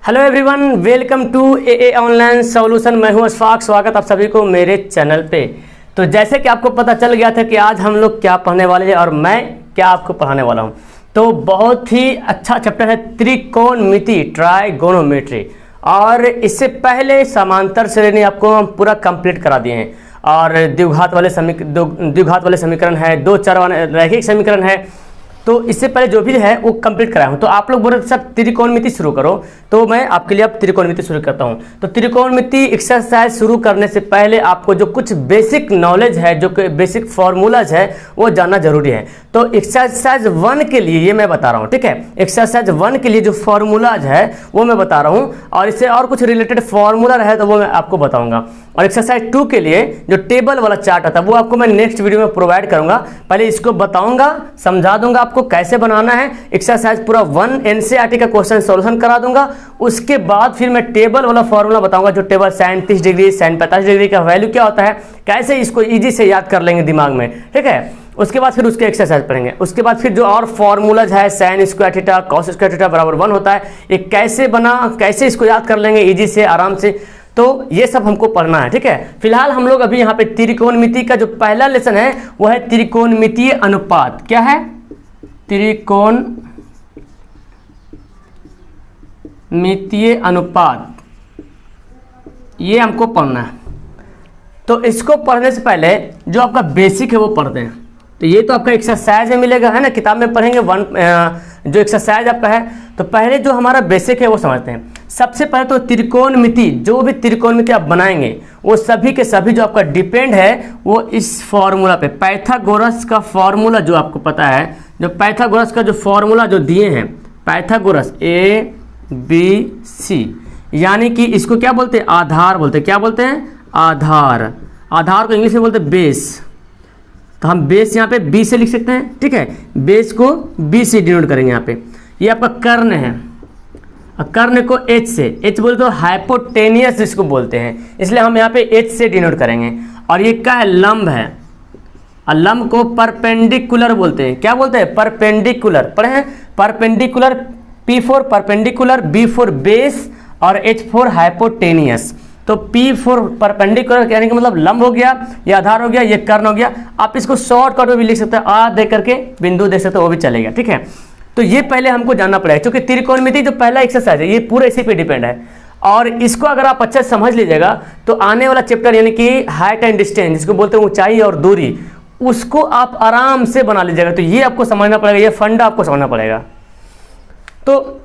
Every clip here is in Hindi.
Hello everyone, welcome to A online solution. मैं हूं अशफाक। स्वागत आप सभी को मेरे चैनल पे। तो जैसे कि आपको पता चल गया था कि आज हम लोग क्या पढ़ने वाले हैं और मैं क्या आपको पढ़ाने वाला हूं। तो बहुत ही अच्छा चैप्टर है त्रिकोणमिति, ट्राइगोनोमेट्री। और इससे पहले समांतर श्रेणी आपको हम पूरा कंप्लीट करा दिए हैं। और द्विघात वाले समीकरण है, दो चर वाले रैखिक समीकरण है। तो इससे पहले जो भी है वो कंप्लीट कराया हूँ। तो आप लोग बोल रहे सर त्रिकोणमिति शुरू करो, तो मैं आपके लिए अब त्रिकोणमिति शुरू करता हूँ। तो त्रिकोणमिति एक्सरसाइज शुरू करने से पहले आपको जो कुछ बेसिक नॉलेज है, जो बेसिक फॉर्मूलाज है, वो जानना जरूरी है। तो एक्सरसाइज 1 के लिए ये मैं बता रहा हूँ, ठीक है। एक्सरसाइज 1 के लिए जो फॉर्मूलाज है वो मैं बता रहा हूँ, और इससे और कुछ रिलेटेड फॉर्मूला रहे तो वो मैं आपको बताऊंगा। और एक्सरसाइज 2 के लिए जो टेबल वाला चार्ट आता है वो आपको मैं नेक्स्ट वीडियो में प्रोवाइड करूंगा। पहले इसको बताऊंगा, समझा दूंगा आपको कैसे बनाना है। एक्सरसाइज पूरा 1 एनसीईआरटी का क्वेश्चन सॉल्यूशन करा दूंगा। उसके बाद फिर मैं टेबल वाला फॉर्मूला बताऊंगा, जो table sin 30 degree sin 45 degree का वैल्यू क्या होता है, कैसे इसको इजी से याद कर लेंगे दिमाग में, ठीक है। उसके बाद फिर उसके एक्सरसाइज पढ़ेंगे। उसके बाद फिर जो और फॉर्मूलाज है, sin square theta cos square theta बराबर 1 होता है, ये कैसे बना, कैसे इसको याद कर लेंगे इजी से, आराम से। तो ये सब हमको पढ़ना है, ठीक है। फिलहाल हम लोग अभी यहाँ पे त्रिकोणमिति का जो पहला लेसन है वो है त्रिकोणमितीय अनुपात। क्या है? त्रिकोणमितीय अनुपात, ये हमको पढ़ना है। तो इसको पढ़ने से पहले जो आपका बेसिक है वो पढ़ते हैं। तो ये तो आपका एक्सरसाइज में मिलेगा, है ना, किताब में पढ़ेंगे जो एक्सरसाइज आपका है। तो पहले जो हमारा बेसिक है वो समझते हैं। सबसे पहले तो त्रिकोणमिति, जो भी त्रिकोणमिति आप बनाएंगे वो सभी के सभी जो आपका डिपेंड है वो इस फॉर्मूला पे, पाइथागोरस का फॉर्मूला जो आपको पता है, जो पाइथागोरस का जो फॉर्मूला जो दिए हैं, पाइथागोरस ABC, यानी कि इसको क्या बोलते हैं? आधार बोलते हैं। क्या बोलते हैं? आधार। आधार को इंग्लिश में बोलते हैं बेस। तो हम बेस यहाँ पे बी से लिख सकते हैं, ठीक है। बेस को बी से डिनोट करेंगे यहाँ पे। ये आपका कर्ण है, कर्ण को H से, H बोलते तो हाइपोटेनियस इसको बोलते हैं, इसलिए हम यहाँ पे H से डिनोट करेंगे। और ये क्या है? लंब है। और लंब को परपेंडिकुलर बोलते हैं। क्या बोलते हैं? परपेंडिकुलर। पढ़े हैं perpendicular. P for perpendicular, B for base और H फॉर हाइपोटेनियस। तो P फॉर परपेंडिकुलर यानी कि मतलब लंब हो गया, ये आधार हो गया, ये कर्ण हो गया। आप इसको शॉर्टकट में भी लिख सकते हैं, आ दे करके बिंदु दे सकते हो, वो भी चलेगा, ठीक है। तो ये पहले हमको जानना पड़ेगा, क्योंकि त्रिकोणमिति जो पहला एक्सरसाइज है ये पूरे इसी पे डिपेंड है। और इसको अगर आप अच्छा समझ लीजिएगा तो आने वाला चैप्टर यानी कि हाइट एंड डिस्टेंस, जिसको बोलते हैं ऊंचाई और दूरी, उसको आप आराम से बना लीजिएगा। तो ये आपको समझना पड़ेगा, ये फंडा आपको समझना पड़ेगा। तो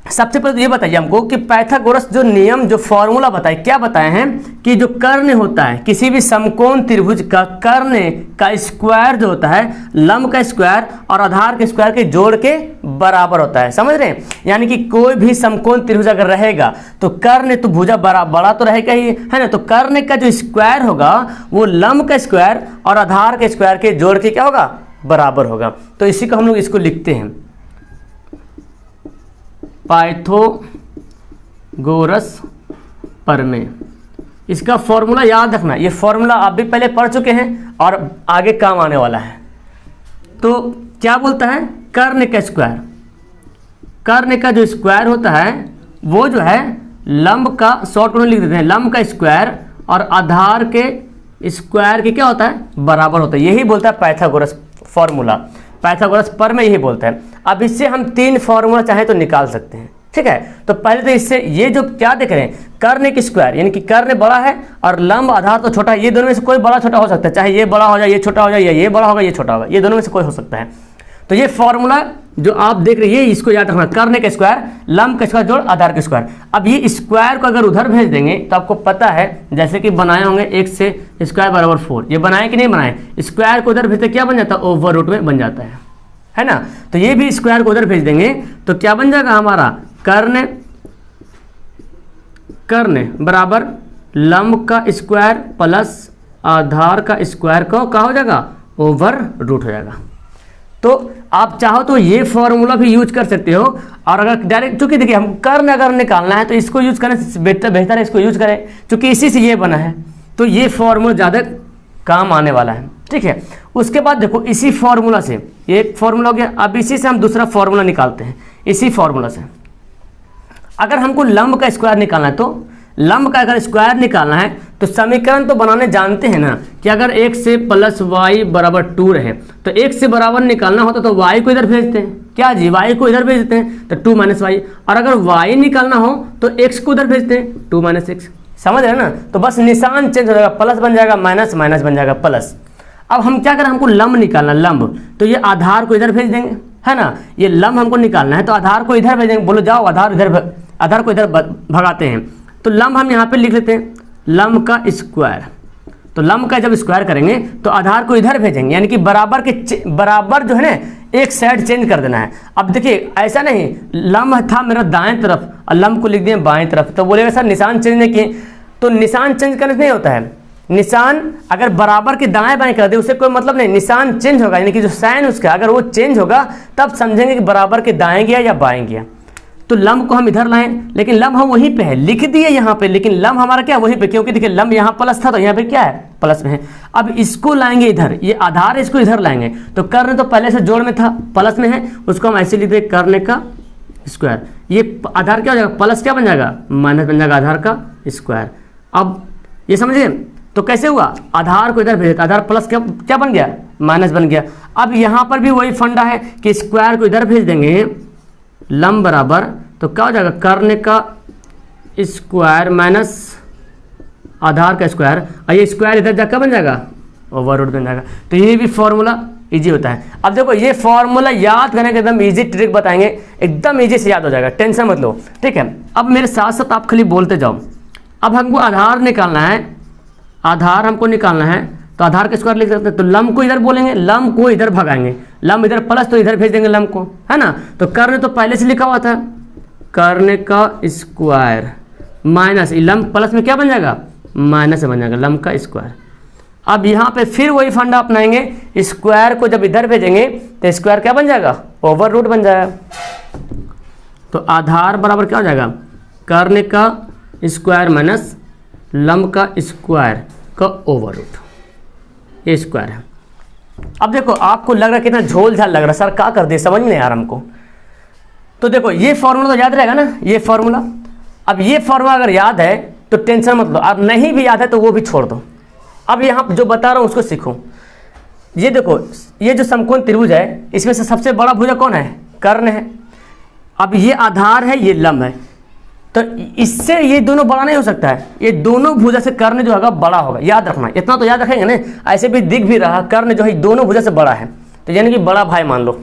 सबसे पहले तो ये बताइए हमको कि पाइथागोरस जो नियम, जो फॉर्मूला बताए, क्या बताए हैं कि जो कर्ण होता है किसी भी समकोण त्रिभुज का, कर्ण का स्क्वायर जो होता है लंब का स्क्वायर और आधार के स्क्वायर के जोड़ के बराबर होता है। समझ रहे हैं? यानी कि कोई भी समकोण त्रिभुज अगर रहेगा तो कर्ण तो भुजा बड़ा तो रहेगा ही, है ना। तो कर्ण का जो स्क्वायर होगा वो लंब का स्क्वायर और आधार के स्क्वायर के जोड़ के क्या होगा? बराबर होगा। तो इसी को हम लोग इसको लिखते हैं पाइथागोरस प्रमेय। इसका फॉर्मूला याद रखना, ये फॉर्मूला आप भी पहले पढ़ चुके हैं और आगे काम आने वाला है। तो क्या बोलता है? कर्ण का स्क्वायर, कर्ण का जो स्क्वायर होता है वो जो है लंब का, शॉर्ट में लिख देते हैं, लंब का स्क्वायर और आधार के स्क्वायर के क्या होता है? बराबर होता है। यही बोलता है पाइथागोरस फॉर्मूला, पाइथागोरस प्रमेय यही बोलता है। अब इससे हम 3 फॉर्मूला चाहे तो निकाल सकते हैं, ठीक है। तो पहले तो इससे ये जो क्या देख रहे हैं, कर्ण के स्क्वायर यानी कि कर्ण बड़ा है और लंब आधार तो छोटा है। ये दोनों में से कोई बड़ा छोटा हो सकता है, चाहे ये बड़ा हो जाए, ये छोटा हो जाए, या ये बड़ा होगा, ये छोटा होगा, ये दोनों में से कोई हो सकता है। तो ये फॉर्मूला जो आप देख रहे हैं, इसको याद रखना, कर्ण का स्क्वायर, लंब का स्क्वायर जोड़ आधार के स्क्वायर। अब ये स्क्वायर को अगर उधर भेज देंगे तो आपको पता है, जैसे कि बनाए होंगे 1 से स्क्वायर बराबर 4, ये बनाए कि नहीं बनाए? स्क्वायर को उधर भेजते क्या बन जाता है? ओवर रूट में बन जाता है ना। तो ये भी स्क्वायर को उधर भेज देंगे तो क्या बन जाएगा हमारा? कर्ण बराबर लंब का स्क्वायर प्लस आधार का स्क्वायर का क्या हो जाएगा? ओवर रूट हो जाएगा। तो आप चाहो तो ये फॉर्मूला भी यूज कर सकते हो। और अगर डायरेक्ट, चूंकि देखिए हम कर्ण अगर निकालना है तो इसको यूज करने से बेहतर है इसको यूज करें, क्योंकि इसी से ये बना है। तो ये फॉर्मूला ज़्यादा काम आने वाला है, ठीक है। उसके बाद देखो इसी फॉर्मूला से एक फॉर्मूला हो गया, अब इसी से हम दूसरा फॉर्मूला निकालते हैं, इसी फॉर्मूला से। अगर हमको लंब का स्क्वायर निकालना है, तो लंब का अगर स्क्वायर निकालना है तो समीकरण तो बनाने जानते हैं ना कि अगर x से प्लस वाई बराबर 2 रहे तो x से बराबर निकालना होता तो y को इधर भेजते हैं, क्या जी, y को इधर भेज देते हैं तो 2 माइनस वाई, और अगर y निकालना हो तो x को उधर भेजते हैं 2 माइनस एक्स। समझ रहे हैं ना, तो बस निशान चेंज हो जाएगा, प्लस बन जाएगा माइनस, माइनस बन जाएगा प्लस। अब हम क्या करें, हमको लंब निकालना, लंब तो ये आधार को इधर भेज देंगे, है ना, ये लंब हमको निकालना है तो आधार को इधर भेजेंगे, बोलो जाओ आधार इधर, आधार को इधर भगाते हैं। तो लंब हम यहाँ पे लिख लेते हैं लंब का स्क्वायर, तो लंब का जब स्क्वायर करेंगे तो आधार को इधर भेजेंगे, यानी कि बराबर के बराबर जो है ना एक साइड चेंज कर देना है। अब देखिए ऐसा नहीं, लंब था मेरा दाएं तरफ और लंब को लिख दिए बाएं तरफ, तो बोलेगा सर निशान चेंज नहीं किए, तो निशान चेंज करने से नहीं होता है, निशान अगर बराबर के दाएं बाएं कर दे उससे कोई मतलब नहीं, निशान चेंज होगा, यानी कि जो साइन उसका अगर वो चेंज होगा तब समझेंगे कि बराबर के दाएं गया या बाएं गया। तो लंब को हम इधर लाएं, लेकिन लंब हम वहीं पे है, लिख दिए यहाँ पे, लेकिन लंब हमारा क्या वहीं पे, क्योंकि देखिए लंब यहाँ प्लस था तो यहाँ पे क्या है प्लस में है। अब इसको लाएंगे इधर, ये आधार इसको इधर लाएंगे, तो कर्ण तो पहले से जोड़ में था प्लस में है, उसको हम ऐसे लिख दें कर्ण का स्क्वायर, ये आधार क्या हो जाएगा प्लस क्या बन जाएगा माइनस बन जाएगा आधार का स्क्वायर। अब ये समझिए तो कैसे हुआ, आधार को इधर भेज देता, आधार प्लस क्या क्या बन गया माइनस बन गया। अब यहाँ पर भी वही फंडा है कि स्क्वायर को इधर भेज देंगे लंब बराबर, तो क्या हो जाएगा कर्ण का स्क्वायर माइनस आधार का स्क्वायर, और ये स्क्वायर इधर जाकर बन जाएगा ओवर रूट बन जाएगा। तो ये भी फॉर्मूला इजी होता है। अब देखो ये फॉर्मूला याद करने के एकदम इजी ट्रिक बताएंगे, एकदम इजी से याद हो जाएगा, टेंशन मत लो, ठीक है। अब मेरे साथ साथ आप खाली बोलते जाओ। अब हमको आधार निकालना है, आधार हमको निकालना है, तो आधार का स्क्वायर लिख सकते हैं, तो लंब को इधर बोलेंगे, लंब को इधर भगाएंगे, लंब इधर प्लस तो इधर भेज देंगे लंब को, है ना। तो कर्ण तो पहले से लिखा हुआ था कर्ण का स्क्वायर माइनस लंब प्लस में क्या बन जाएगा माइनस बन जाएगा लंब का स्क्वायर। अब यहाँ पे फिर वही फंडा अपनाएंगे, स्क्वायर को जब इधर भेजेंगे तो स्क्वायर क्या बन जाएगा ओवर रूट बन जाएगा। तो आधार बराबर क्या हो जाएगा कर्ण का स्क्वायर माइनस लंब का स्क्वायर का ओवर रूट, ये स्क्वायर है। अब देखो आपको लग रहा है कितना झोल झाल लग रहा है, सर क्या कर दिए समझ में नहीं आ रहा हमको। तो देखो ये फॉर्मूला तो याद रहेगा ना, ये फॉर्मूला। अब ये फॉर्मूला अगर याद है तो टेंशन मत लो, अब नहीं भी याद है तो वो भी छोड़ दो। अब यहाँ जो बता रहा हूँ उसको सीखो। ये देखो ये जो समकोण त्रिभुज है इसमें से सबसे बड़ा भुजा कौन है कर्ण है। अब ये आधार है ये लंब है, तो इससे ये दोनों बड़ा नहीं हो सकता है, ये दोनों भुजा से कर्ण जो होगा बड़ा होगा, याद रखना, इतना तो याद रखेंगे ना। ऐसे भी दिख भी रहा कर्ण जो है दोनों भुजा से बड़ा है, तो यानी कि बड़ा भाई मान लो।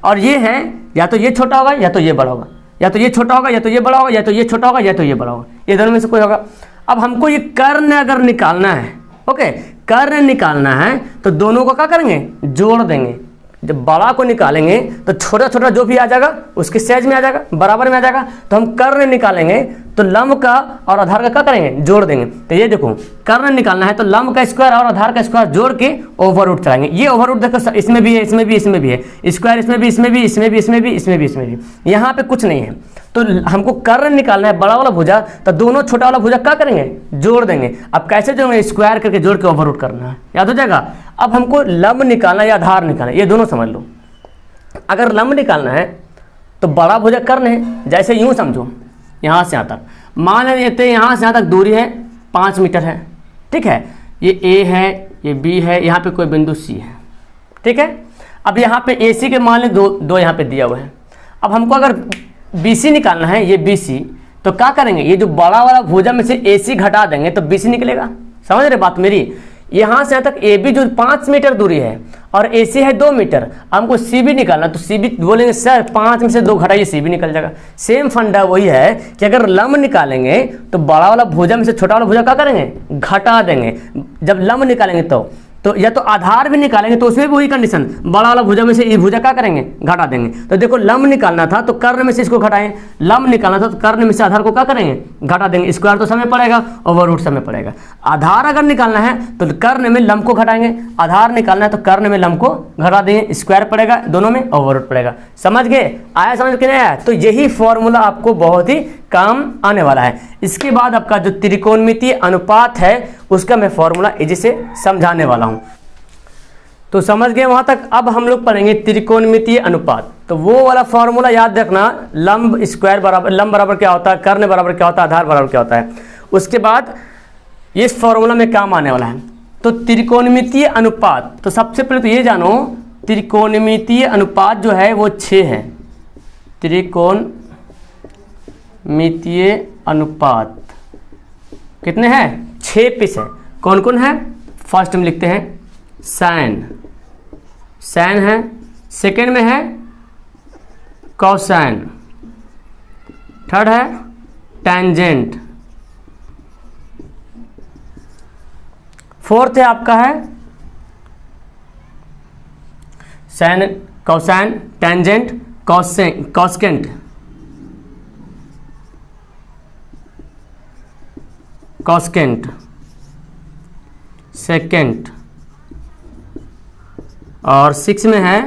और ये है या तो ये छोटा होगा या तो ये बड़ा होगा, या तो ये छोटा होगा या तो ये बड़ा होगा, या तो ये छोटा होगा या तो ये बड़ा होगा, ये दोनों में से कोई होगा। अब हमको ये कर्ण अगर निकालना है, ओके कर्ण निकालना है तो दोनों को क्या करेंगे जोड़ देंगे। जब बड़ा को निकालेंगे तो छोटा छोटा जो भी आ जाएगा उसके साइज में आ जाएगा, बराबर में आ जाएगा। तो हम कर्ण निकालेंगे तो लंब का और आधार का क्या करेंगे जोड़ देंगे। तो ये देखो कर्ण निकालना है तो लंब का स्क्वायर और आधार का स्क्वायर जोड़ के ओवर रूट चलाएंगे। ये ओवर रूट देखो इसमें भी है, इसमें भी, इसमें भी है, स्क्वायर इसमें भी, इसमें भी, इसमें भी, इसमें भी, इसमें भी, इसमें भी, यहाँ पे कुछ नहीं है। तो हमको कर्ण निकालना है बड़ा वाला भुजा, तो दोनों छोटा वाला भुजा क्या करेंगे जोड़ देंगे। अब कैसे जोड़ेंगे स्क्वायर करके जोड़ के ओवर रूट करना है, याद हो जाएगा। अब हमको लंब निकालना है या आधार निकालना है, ये दोनों समझ लो। अगर लंब निकालना है तो बड़ा भुजा कर्ण है, जैसे यूं समझो यहाँ से यहाँ तक, मान लेते हैं यहाँ से यहाँ तक दूरी है 5 मीटर है, ठीक है। ये ए है, ये बी है, यहाँ पे कोई बिंदु सी है, ठीक है। अब यहाँ पे ए सी के मान लें दो यहाँ पे दिया हुआ है। अब हमको अगर बी सी निकालना है, ये बी सी, तो क्या करेंगे ये जो बड़ा वाला भुजा में से ए सी घटा देंगे तो बी सी निकलेगा। समझ रहे बात मेरी। यहाँ से यहाँ तक ए बी जो 5 मीटर दूरी है और ए सी है 2 मीटर, हमको सी बी निकालना, तो सी बी बोलेंगे सर 5 में से 2 घटाइए सी बी निकल जाएगा। सेम फंडा वही है कि अगर लंब निकालेंगे तो बड़ा वाला भुजा में से छोटा वाला भुजा क्या करेंगे घटा देंगे। जब लंब निकालेंगे तो या तो आधार भी निकालेंगे तो उसमें भी वही कंडीशन, बड़ा वाला भुजा में से ये भुजा क्या करेंगे घटा देंगे। तो देखो लंब निकालना था तो कर्ण में से इसको घटाएं, लंब निकालना था तो कर्ण में से आधार को क्या करेंगे घटा देंगे। स्क्वायर तो समय पड़ेगा, ओवर रूट समय पड़ेगा। आधार अगर निकालना है तो कर्ण में लंब को घटाएंगे, आधार निकालना है तो कर्ण में लंब को घटा देंगे, स्क्वायर पड़ेगा, दोनों में ओवर रूट पड़ेगा। समझ गए, आया समझ के नहीं आया। तो यही फॉर्मूला आपको बहुत ही काम आने वाला है। इसके बाद आपका जो त्रिकोणमितीय अनुपात है उसका मैं फॉर्मूला इजी से समझाने वाला हूं। तो समझ गए वहाँ तक। अब हम लोग पढ़ेंगे त्रिकोणमितीय अनुपात। तो वो वाला फॉर्मूला याद रखना, लंब स्क्वायर बराबर, लंब बराबर क्या होता है, कर्ण बराबर क्या होता है, आधार बराबर क्या होता है। उसके बाद इस फॉर्मूला में काम आने वाला है। तो त्रिकोणमितीय अनुपात, तो सबसे पहले तो ये जानो त्रिकोणमितीय अनुपात जो है वो 6 है। त्रिकोणमितीय अनुपात कितने हैं, 6 पीस है। कौन कौन है, फर्स्ट में लिखते हैं साइन, साइन है। सेकेंड में है कोसाइन, थर्ड है टेंजेंट, फोर्थ है आपका है साइन, कोसाइन, टेंजेंट, कॉस्केंट, कॉस्केंट सेकेंड, और 6 में है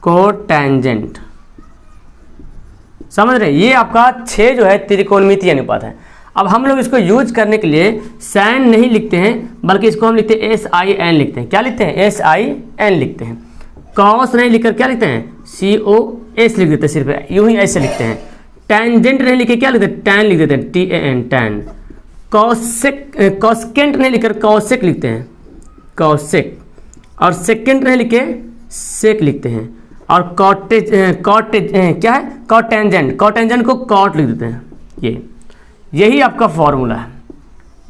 कोटेंजेंट। समझ रहे, ये आपका 6 जो है त्रिकोणमितीय अनुपात है। अब हम लोग इसको यूज करने के लिए साइन नहीं लिखते हैं, बल्कि इसको हम लिखते हैं SIN लिखते हैं। क्या लिखते हैं, SIN लिखते हैं। कॉस नहीं लिखकर क्या लिखते हैं, COS लिख देते हैं, सिर्फ यूं ही ऐसे लिखते हैं। टेंजेंट नहीं लिखे क्या लिखते हैं, टैन लिख देते हैं, TAN टैन। कॉस्केंट नहीं लिखकर कॉसेक लिखते हैं, कॉसेक। और सेकेंड नहीं लिखे सेक लिखते हैं। और कॉटेज क्या है, कॉटेंजेंट, कॉटेंजेंट को कॉट लिख देते हैं। यही आपका फॉर्मूला है,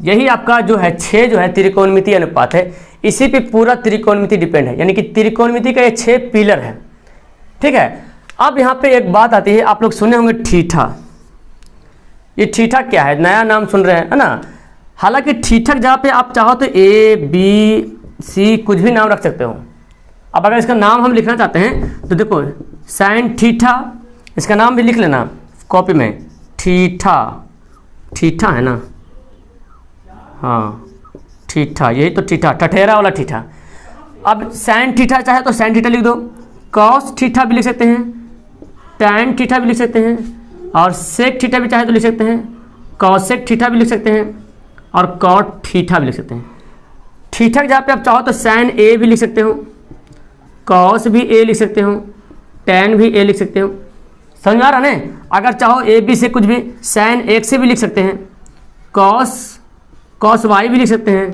यही आपका जो है 6 जो है त्रिकोणमितीय अनुपात है। इसी पे पूरा त्रिकोणमिति डिपेंड है, यानी कि त्रिकोणमिति का ये 6 पिलर है। ठीक है। अब यहाँ पे एक बात आती है, आप लोग सुने होंगे थीटा। ये थीटा क्या है, नया नाम सुन रहे हैं, है ना। हालांकि थीटा जहाँ पे आप चाहो तो ABC कुछ भी नाम रख सकते हो। अब अगर इसका नाम हम लिखना चाहते हैं तो देखो साइन थीटा, इसका नाम भी लिख लेना कॉपी में, थीटा, थीटा है ना, हाँ थीटा, यही तो थीटा, ठठेरा वाला थीटा। अब साइन थीटा चाहे तो साइन थीटा लिख दो, कॉस थीटा भी लिख सकते हैं, टैन थीटा भी लिख सकते हैं, और सेक थीटा भी चाहे तो लिख सकते हैं, कॉसेक थीटा भी लिख सकते हैं, और कॉट थीटा भी लिख सकते हैं। थीटा जहाँ पे आप चाहो तो साइन A भी लिख सकते हो, कॉस भी A लिख सकते हो, टैन भी A लिख सकते हो। समझ में आ रहा ना। अगर चाहो AB से कुछ भी, साइन X से भी लिख सकते हैं, कॉस Y भी लिख सकते हैं,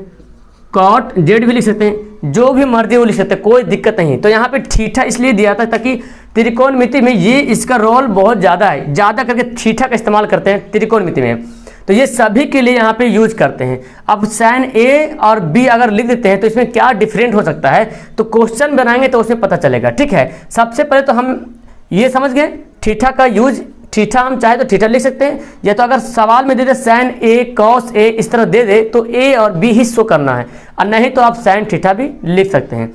कॉट Z भी लिख सकते हैं, जो भी मर्जी वो लिख सकते हैं, कोई दिक्कत नहीं। तो यहाँ पे थीटा इसलिए दिया था ताकि त्रिकोणमिति में ये इसका रोल बहुत ज़्यादा है, ज़्यादा करके थीटा का इस्तेमाल करते हैं त्रिकोणमिति में। तो ये सभी के लिए यहाँ पे यूज करते हैं। अब साइन A और B अगर लिख देते हैं तो इसमें क्या डिफरेंट हो सकता है, तो क्वेश्चन बनाएंगे तो उसमें पता चलेगा। ठीक है। सबसे पहले तो हम ये समझ गए थीटा का यूज, थीटा हम चाहे तो थीटा लिख सकते हैं, या तो अगर सवाल में दे दे साइन A कॉस A इस तरह दे दे तो A और B ही शो करना है, और नहीं तो आप साइन थीटा भी लिख सकते हैं।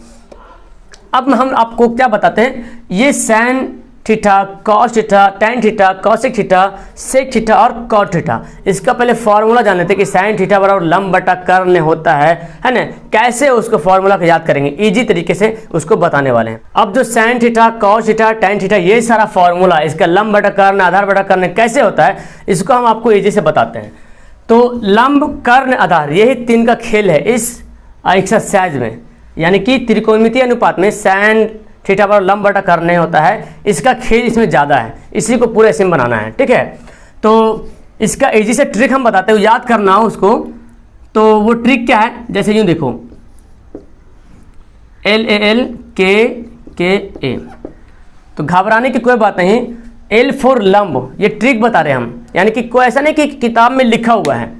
अब हम आपको क्या बताते हैं, ये sine theta, cos theta, tan theta, cosec theta, sec theta और कॉट थीटा, इसका पहले फॉर्मूला जान लेते हैं कि साइन थीटा बराबर लंब बटा कर्ण होता है ना। कैसे उसको फॉर्मूला को याद करेंगे, इजी तरीके से उसको बताने वाले हैं। अब जो sign theta, cos theta, tan theta, ये सारा फॉर्मूला, इसका लंब बटा कर्ण, आधार बटा कर्ण कैसे होता है, इसको हम आपको इजी से बताते हैं। तो लंब, कर्ण, आधार, यही 3 का खेल है इस एक्सरसाइज में, यानी कि त्रिकोणमितीय अनुपात में साइन थीटा पर लंब बटा कर्ण होता है, इसका खेल इसमें ज़्यादा है, इसी को पूरा ऐसे में बनाना है। ठीक है। तो इसका इजी से ट्रिक हम बताते हैं, याद करना हो उसको। तो वो ट्रिक क्या है, जैसे यूँ देखो LALKKA, तो घबराने की कोई बात नहीं। L फॉर लंब, ये ट्रिक बता रहे हैं हम, यानी कि कोई ऐसा नहीं कि किताब में लिखा हुआ है,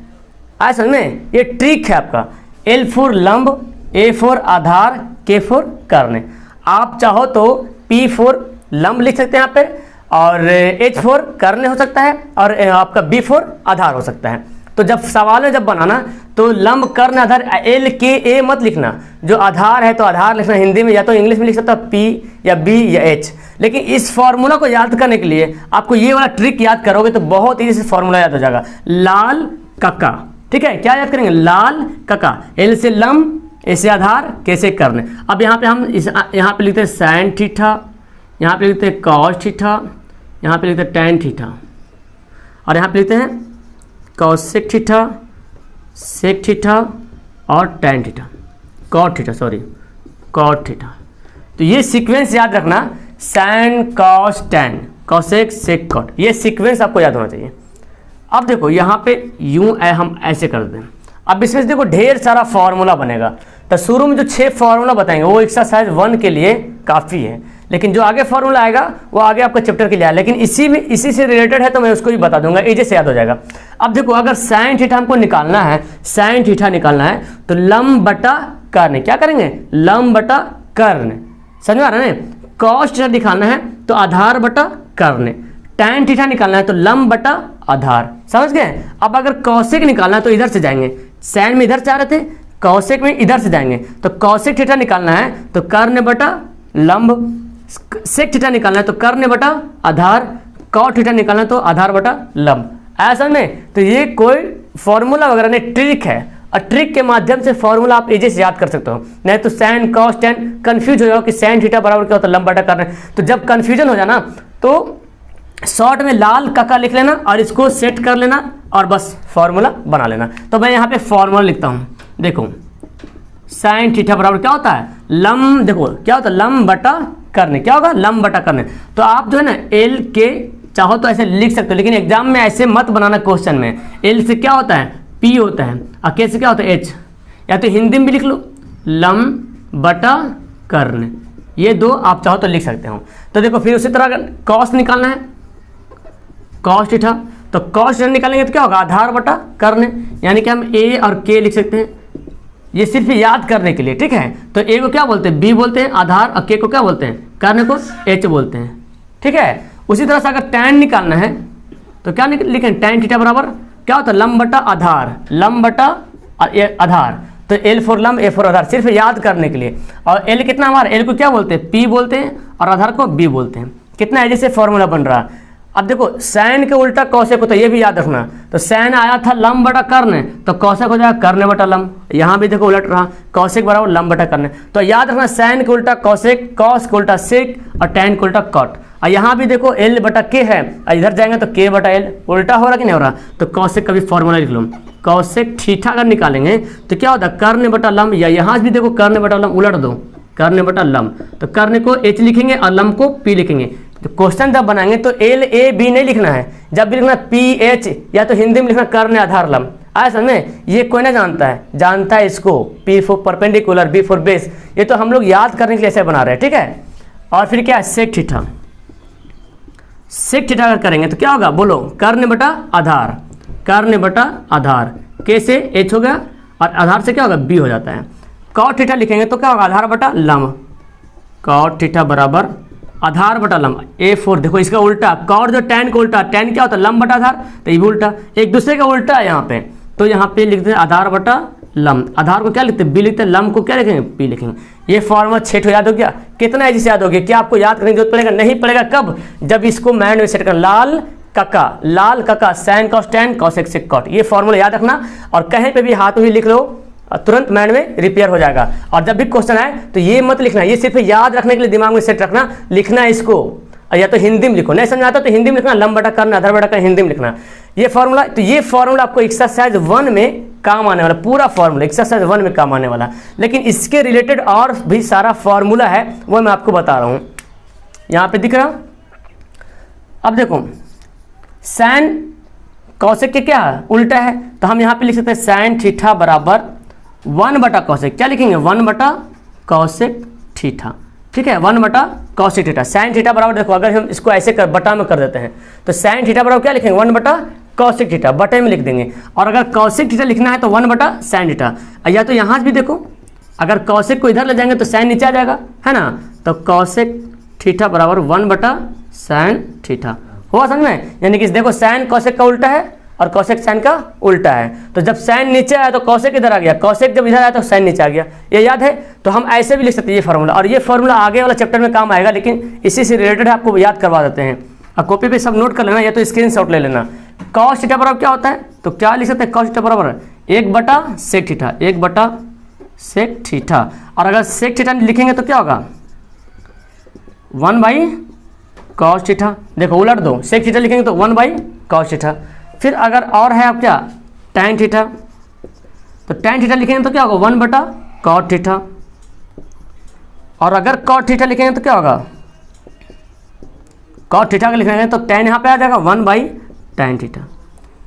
आया समझ में, ये ट्रिक है आपका। L फॉर लंब, A फॉर आधार, K फॉर कर्ण। आप चाहो तो P फॉर लंब लिख सकते हैं यहाँ पे, और H फॉर कर्ण हो सकता है, और आपका B फॉर आधार हो सकता है। तो जब सवाल में जब बनाना तो लंब, कर्ण, आधार, LKA मत लिखना, जो आधार है तो आधार लिखना हिंदी में, या तो इंग्लिश में लिख सकता है P या B या H। लेकिन इस फॉर्मूला को याद करने के लिए आपको ये वाला ट्रिक याद करोगे तो बहुत ईजी से फॉर्मूला याद हो जाएगा। लाल कक्का, ठीक है, क्या याद करेंगे, लाल कक्का, L से लंब, A से आधार, K से कर्ण। अब यहाँ पे हम यहाँ पे लिखते हैं साइन थीटा, यहाँ पे लिखते हैं कॉस थीटा, यहाँ पे लिखते हैं टैन थीटा, और यहाँ पे लिखते हैं कॉसेक थीटा, सेक थीटा और tan theta, cot theta, sorry cot theta. तो ये सीक्वेंस याद रखना, sine cos tan cosec sec cot, ये सीक्वेंस आपको याद होना चाहिए। अब देखो यहाँ पे यूं हम ऐसे कर दें। अब इसमें देखो ढेर सारा फार्मूला बनेगा, तो शुरू में जो 6 फार्मूला बताएंगे वो एक्सरसाइज 1 के लिए काफ़ी है, लेकिन जो आगे फार्मूला आएगा वो आगे आपका चैप्टर के लिए आएगा, लेकिन इसी से रिलेटेड है तो मैं उसको भी बता दूंगा, इजी से याद हो जाएगा। अब देखो अगर साइन थीटा हमको निकालना है, साइन थीटा निकालना है तो लंब बटा कर्ण, क्या करेंगे, लंब बटा कर्ण, समझ में आ रहा है ना। कॉस थीटा निकालना है तो आधार बटा कर्ण, टैन थीटा निकालना है तो लंब बटा आधार, समझ गए। अब अगर कौशिक निकालना है तो इधर से जाएंगे, साइन में इधर से आ रहे थे, कौशिक में इधर से जाएंगे, तो कौशिक थीटा निकालना है तो कर्ण बटा लंब, सेक थीटा निकालना है तो कर्ण बटा आधार, कॉट थीटा निकालना है तो आधार बटा लंब। ऐसा में तो ये कोई फॉर्मूला वगैरह नहीं, ट्रिक है, और ट्रिक के माध्यम से फॉर्मूला आप इजी से याद कर सकते हो। नहीं तो साइन कॉस टैन कंफ्यूज हो जाओ कि साइन थीटा बराबर क्या होता है, लंब बटा कर्ण। तो जब कंफ्यूजन हो जाना तो शॉर्ट में लाल काका लिख लेना और इसको सेट कर लेना और बस फॉर्मूला बना लेना। तो मैं यहाँ पे फॉर्मूला लिखता हूँ, देखो साइन थीटा बराबर क्या होता है, लंब, देखो क्या होता है, लंब बटा कर्ण, क्या होगा, लंब बटा कर्ण। तो आप जो है ना एल के चाहो तो ऐसे लिख सकते हो, लेकिन एग्जाम में ऐसे मत बनाना क्वेश्चन में। एल से क्या होता है, पी होता है, और के से क्या होता है, एच, या तो हिंदी में भी लिख लो लंब बटा कर्ण, ये दो आप चाहो तो लिख सकते हो। तो देखो फिर उसी तरह कॉस निकालना है, कॉस थीटा, तो कॉस थीटा निकालेंगे तो क्या होगा, आधार बटा कर्ण, यानी कि हम ए और के लिख सकते हैं, ये सिर्फ याद करने के लिए, ठीक है। तो ए को क्या बोलते हैं, बी बोलते हैं आधार, और के को क्या बोलते हैं, कर्ण को एच बोलते हैं, ठीक है। उसी तरह से अगर टैन निकालना है तो क्या लिखें, टैन थीटा बराबर क्या होता है, लंब बटा आधार, लंब बटा आधार, तो एल फॉर लंब, ए फॉर आधार, सिर्फ याद करने के लिए। और एल कितना हमारा, एल को क्या बोलते हैं, पी बोलते हैं, और आधार को बी बोलते हैं। कितना है जैसे फॉर्मूला बन रहा। अब देखो साइन के उल्टा कौशिक होता है, ये भी याद रखना। तो साइन आया था लंब बटा कर्ण, तो कौशिक हो जाएगा कर्ण बटा लंब, यहाँ भी देखो उलट रहा, कौशिक बराबर लंब बटा कर्ण। तो याद रखना साइन के उल्टा कौशिक, कॉस के उल्टा सेक, और टैन के उल्टा कॉट। और यहाँ भी देखो एल बटा के है, और इधर जाएंगे तो के बटा एल, उल्टा हो रहा कि नहीं हो रहा। तो कौशिक का भी फॉर्मूला लिख लो, कौशिक थीटा अगर निकालेंगे तो क्या होता है, कर्ण बटा लंब, या यहाँ भी देखो कर्ण बटा लंब, उलट दो, कर्ण बटा लंब, तो कर्ण को एच लिखेंगे और लंब को पी लिखेंगे। तो क्वेश्चन जब बनाएंगे तो एल ए बी नहीं लिखना है, जब भी लिखना पी एच, या तो हिंदी में लिखना कर्ण आधार लंब। आया समझ में, ये कोई ना जानता है, जानता है इसको, P for perpendicular, B for base, ये तो हम लोग याद करने के लिए ऐसे बना रहे हैं, ठीक है। और फिर क्या है, सेक थीटा, सेक थीटा अगर करेंगे तो क्या होगा, बोलो, कर्ण बटा आधार, कर्ण बटा आधार, के से एच हो गया, और आधार से क्या होगा, बी हो जाता है। कॉट थीटा लिखेंगे तो क्या होगा, आधार बटा लंब, कॉट थीटा बराबर आधार बटा लंब, ए फोर, देखो इसका उल्टा, कॉट जो टैन का उल्टा, टैन क्या होता है, लंब बटा आधार, तो ये भी उल्टा, एक दूसरे का उल्टा है यहाँ पे। तो यहाँ पे लिखते हैं आधार बटा लंब, आधार को क्या लिखते हैं, बी लिखते हैं, लंब को क्या लिखेंगे, पी लिखेंगे। ये फॉर्मूला 6 याद हो गया। कितना है जिसे याद हो गया, क्या आपको याद करने की जरूरत पड़ेगा, नहीं पड़ेगा, कब, जब इसको माइंड में सेट कर, लाल काका sine cos tan cosec sec cot, ये फॉर्मूला याद रखना, और कहीं पे भी हाथ में लिख लो, तुरंत माइंड में रिपेयर हो जाएगा। और जब भी क्वेश्चन आए तो ये मत लिखना, ये सिर्फ याद रखने के लिए दिमाग में सेट रखना, लिखना है इसको, या तो हिंदी में लिखो, नहीं समझ आता तो हिंदी में लिखना, लंब बटा कर्ण आधार बटा कर्ण, हिंदी में लिखना ये फॉर्मूला। तो ये फॉर्मूला आपको एक्सरसाइज 1 में काम आने वाला, पूरा फॉर्मूला एक्सरसाइज 1 में काम आने वाला। लेकिन इसके रिलेटेड और भी सारा फॉर्मूला है, वो मैं आपको बता रहा हूँ, यहाँ पे दिख रहा। अब देखो साइन कौशिक के क्या है, उल्टा है, तो हम यहाँ पे लिख सकते हैं साइन थीटा बराबर 1 बटा कौशिक, क्या लिखेंगे, 1 बटा कौशिक थीटा, ठीक है, 1 बटा कौशिक थीटा। साइन थीटा बराबर देखो, अगर हम इसको ऐसे बटा में कर देते हैं तो साइन थीटा बराबर क्या लिखेंगे, 1 बटा कौशिक थीटा, बटे में लिख देंगे। और अगर कौशिक थीटा लिखना है तो 1 बटा साइन थीटा, या तो यहाँ भी देखो, अगर कौशिक को इधर ले जाएंगे तो साइन नीचे आ जाएगा, है ना। तो कौशिक थीटा बराबर 1 बटा साइन थीटा, हुआ समझ में। यानी कि देखो साइन कौशिक का उल्टा है और कौशिक साइन का उल्टा है, तो जब साइन नीचे आया तो कौशिक इधर आ गया, कौशिक जब इधर आया तो साइन नीचे आ गया, ये याद है। तो हम ऐसे भी लिख सकते हैं ये फार्मूला, और ये फार्मूला आगे वाला चैप्टर में काम आएगा, लेकिन इसी से रिलेटेड आपको याद करवा देते हैं। अब कॉपी पे सब नोट कर लेना, या तो स्क्रीनशॉट ले लेना। कॉस थीटा बराबर क्या होता है, तो क्या लिख सकते हैं, कॉस थीटा बराबर 1 बटा सेक थीटा, 1 बटा सेक थीटा। और अगर सेक थीटा लिखेंगे तो क्या होगा, 1 बाई कॉस थीटा, देखो उलट दो, सेक थीटा लिखेंगे तो 1 बाई कॉस थीटा। फिर अगर और है आप क्या, टैन थीटा, तो टैन थीटा लिखेंगे तो क्या होगा, 1 बटा कॉट थीटा। और अगर कॉट थीटा लिखेंगे तो क्या होगा, कॉट थीटा का लिखेंगे तो tan यहाँ पे आ जाएगा 1/tan थीटा।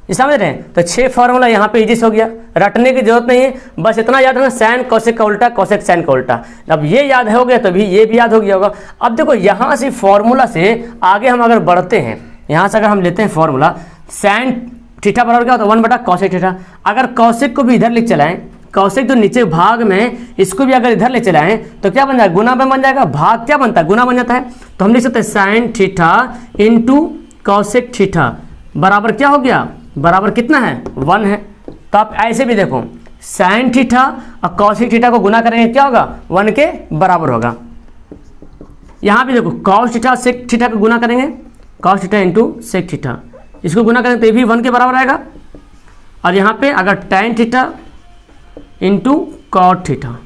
ये समझ रहे हैं। तो 6 फॉर्मूला यहाँ पे इजी हो गया, रटने की जरूरत नहीं है, बस इतना याद रखना सैन कोसेक का उल्टा, कोसेक सैन का उल्टा। अब ये याद हो गया तो भी ये भी याद हो गया होगा। अब देखो यहाँ से फॉर्मूला से आगे हम अगर बढ़ते हैं, यहाँ से अगर हम लेते हैं फॉर्मूला सैन थीटा बराबर क्या होता है 1/कोसेक थीटा। अगर कोसेक को भी इधर लिख चलाएं, कोसेक जो नीचे भाग में इसको भी अगर इधर ले चलाएं तो क्या बन जाएगा, गुना में बन जाएगा, भाग क्या बनता है, गुना बन जाता है। तो हम लिख सकते हैं sine theta into cosec theta बराबर क्या हो गया, बराबर कितना है 1 है। तो आप ऐसे भी देखो साइन थीटा और कोसेक थीटा को गुना करेंगे क्या होगा 1 के बराबर होगा। यहाँ भी देखो कॉस थीटा सेक थीटा को गुना करेंगे, cos theta into sec theta, इसको गुना करेंगे तो ये भी 1 के बराबर आएगा। और यहाँ पे अगर tan theta into cot theta,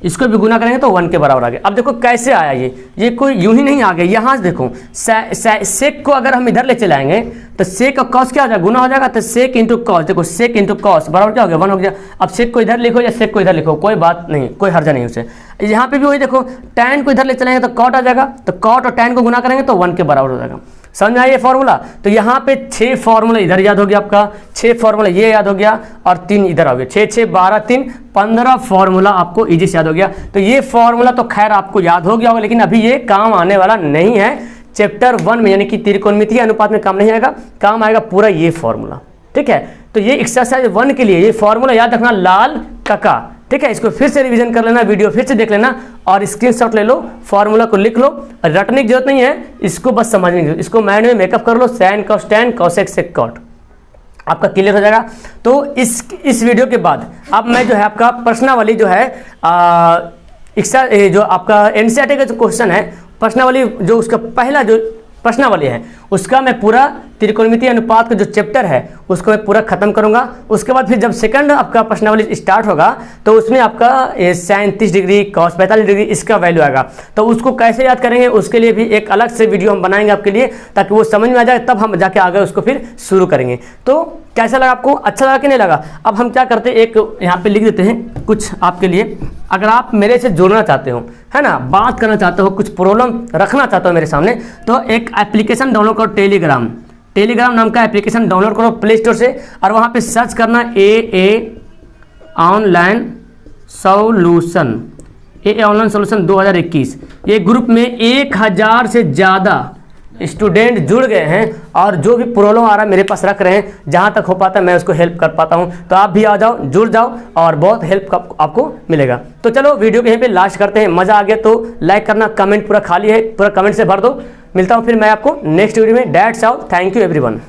इसको भी गुना करेंगे तो 1 के बराबर आ गया। अब देखो कैसे आया ये कोई यूं ही नहीं आ गया। यहाँ से देखो सेक को अगर हम इधर ले चलाएंगे तो सेक और कॉस क्या हो जाएगा, गुना हो जाएगा। तो सेक इंटू कॉस, देखो सेक इंटू कॉस बराबर क्या हो गया 1 हो गया। अब सेक को इधर लिखो या सेक को इधर लिखो, कोई बात नहीं, कोई हर्जा नहीं उसे। यहाँ पे भी वही देखो टैन को इधर ले चलाएंगे तो कॉट आ जाएगा, तो कॉट और टैन को गुना करेंगे तो 1 के बराबर हो जाएगा। समझ में आइए फॉर्मूला। तो यहाँ पे 6 फॉर्मूला इधर याद हो गया आपका, 6 फॉर्मूला ये याद हो गया और 3 इधर हो गया, 6 6 12 3 15 फॉर्मूला आपको इजी से याद हो गया। तो ये फॉर्मूला तो खैर आपको याद हो गया होगा, लेकिन अभी ये काम आने वाला नहीं है चैप्टर 1 में, यानी कि त्रिकोणमितीय अनुपात में काम नहीं आएगा, काम आएगा पूरा ये फॉर्मूला। ठीक है, तो ये एक्सरसाइज 1 के लिए ये फॉर्मूला याद रखना, लाल कका। ठीक है, इसको फिर से रिवीजन कर लेना, वीडियो फिर से देख लेना और स्क्रीनशॉट ले लो, फॉर्मूला को लिख लो। रटने की जरूरत नहीं है, इसको बस समझने की, इसको माइंड में मेकअप कर लो, sin cos tan cosec sec cot, आपका क्लियर हो जाएगा। तो इस वीडियो के बाद अब मैं जो है आपका प्रश्नावली जो है जो आपका एनसीईआरटी का जो क्वेश्चन है, प्रश्नावली जो उसका पहला जो प्रश्नावली है उसका मैं पूरा त्रिकोणमितीय अनुपात का जो चैप्टर है उसको मैं पूरा खत्म करूंगा। उसके बाद फिर जब सेकंड आपका प्रश्नावली स्टार्ट होगा तो उसमें आपका साइन 30 डिग्री कॉस 45 डिग्री इसका वैल्यू आएगा। तो उसको कैसे याद करेंगे उसके लिए भी एक अलग से वीडियो हम बनाएंगे आपके लिए, ताकि वो समझ में आ जाए, तब हम जाके आगे उसको फिर शुरू करेंगे। तो कैसा लगा आपको, अच्छा लगा कि नहीं लगा। अब हम क्या करते हैं, एक यहाँ पे लिख देते हैं कुछ आपके लिए, अगर आप मेरे से जुड़ना चाहते हो, है ना, बात करना चाहते हो, कुछ प्रॉब्लम रखना चाहते हो मेरे सामने, तो एक एप्लीकेशन डाउनलोड करो, टेलीग्राम नाम का एप्लीकेशन डाउनलोड करो प्ले स्टोर से, और वहाँ पे सर्च करना AA ऑनलाइन सॉल्यूशन 2021। ये ग्रुप में 1000 से ज़्यादा स्टूडेंट जुड़ गए हैं और जो भी प्रॉब्लम आ रहा है मेरे पास रख रहे हैं, जहाँ तक हो पाता है मैं उसको हेल्प कर पाता हूँ। तो आप भी आ जाओ, जुड़ जाओ और बहुत हेल्प आपको मिलेगा। तो चलो वीडियो के यहीं पे लास्ट करते हैं। मज़ा आ गया तो लाइक करना, कमेंट पूरा खाली है, पूरा कमेंट से भर दो। मिलता हूँ फिर मैं आपको नेक्स्ट वीडियो में। That's all, thank you everyone.